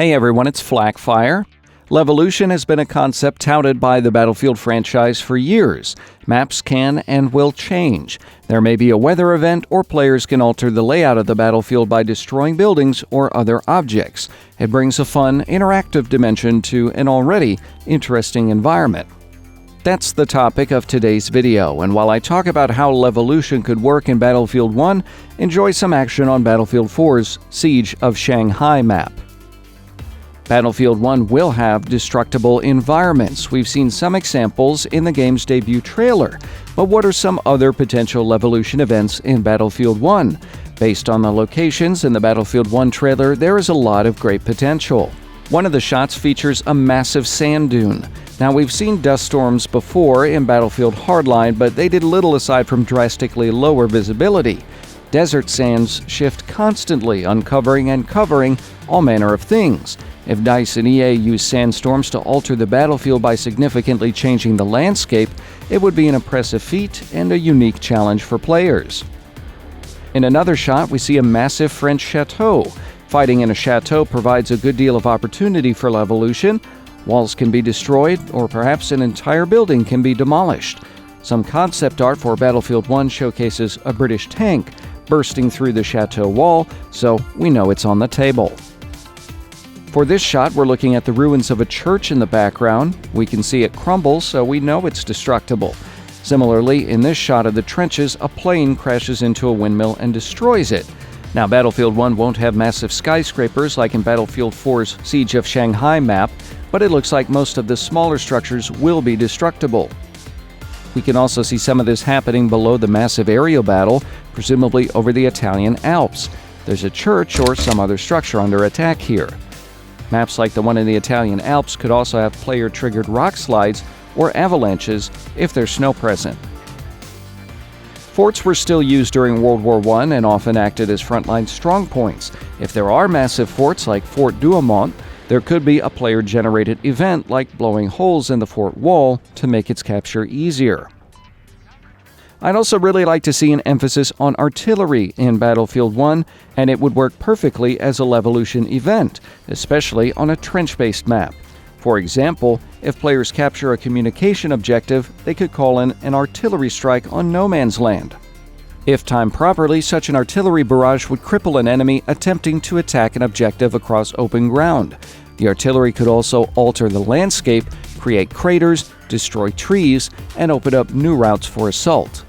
Hey everyone, it's Flakfire. Levolution has been a concept touted by the Battlefield franchise for years. Maps can and will change. There may be a weather event, or players can alter the layout of the battlefield by destroying buildings or other objects. It brings a fun, interactive dimension to an already interesting environment. That's the topic of today's video, and while I talk about how Levolution could work in Battlefield 1, enjoy some action on Battlefield 4's Siege of Shanghai map. Battlefield 1 will have destructible environments. We've seen some examples in the game's debut trailer. But what are some other potential Levolution events in Battlefield 1? Based on the locations in the Battlefield 1 trailer, there is a lot of great potential. One of the shots features a massive sand dune. Now, we've seen dust storms before in Battlefield Hardline, but they did little aside from drastically lower visibility. Desert sands shift constantly, uncovering and covering all manner of things. If DICE and EA use sandstorms to alter the battlefield by significantly changing the landscape, it would be an impressive feat and a unique challenge for players. In another shot, we see a massive French chateau. Fighting in a chateau provides a good deal of opportunity for Levolution. Walls can be destroyed, or perhaps an entire building can be demolished. Some concept art for Battlefield 1 showcases a British tank bursting through the chateau wall, so we know it's on the table. For this shot, we're looking at the ruins of a church in the background. We can see it crumble, so we know it's destructible. Similarly, in this shot of the trenches, a plane crashes into a windmill and destroys it. Now, Battlefield 1 won't have massive skyscrapers like in Battlefield 4's Siege of Shanghai map, but it looks like most of the smaller structures will be destructible. We can also see some of this happening below the massive aerial battle, presumably over the Italian Alps. There's a church or some other structure under attack here. Maps like the one in the Italian Alps could also have player-triggered rock slides or avalanches if there's snow present. Forts were still used during World War I and often acted as frontline strongpoints. If there are massive forts like Fort Douaumont, there could be a player-generated event like blowing holes in the fort wall to make its capture easier. I'd also really like to see an emphasis on artillery in Battlefield 1, and it would work perfectly as a Levolution event, especially on a trench-based map. For example, if players capture a communication objective, they could call in an artillery strike on no man's land. If timed properly, such an artillery barrage would cripple an enemy attempting to attack an objective across open ground. The artillery could also alter the landscape, create craters, destroy trees, and open up new routes for assault.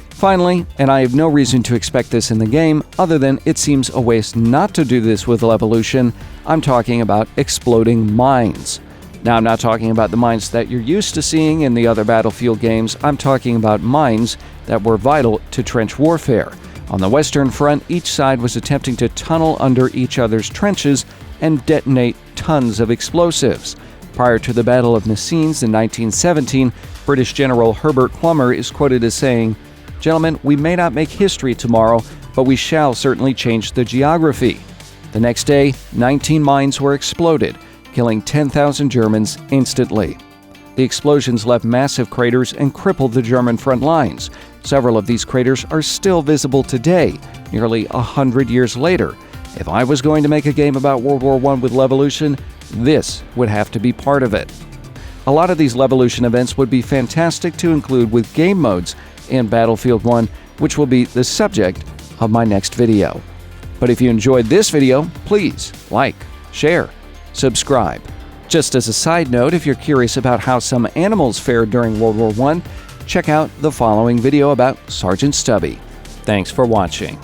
Finally, and I have no reason to expect this in the game, other than it seems a waste not to do this with Levolution, I'm talking about exploding mines. Now, I'm not talking about the mines that you're used to seeing in the other Battlefield games. I'm talking about mines that were vital to trench warfare. On the Western Front, each side was attempting to tunnel under each other's trenches and detonate tons of explosives. Prior to the Battle of Messines in 1917, British General Herbert Plumer is quoted as saying, "Gentlemen, we may not make history tomorrow, but we shall certainly change the geography." The next day, 19 mines were exploded, killing 10,000 Germans instantly. The explosions left massive craters and crippled the German front lines. Several of these craters are still visible today, nearly 100 years later. If I was going to make a game about World War I with Levolution, this would have to be part of it. A lot of these Levolution events would be fantastic to include with game modes in Battlefield 1, which will be the subject of my next video. But if you enjoyed this video, please like, share, subscribe. Just as a side note, if you're curious about how some animals fared during World War I, check out the following video about Sergeant Stubby. Thanks for watching.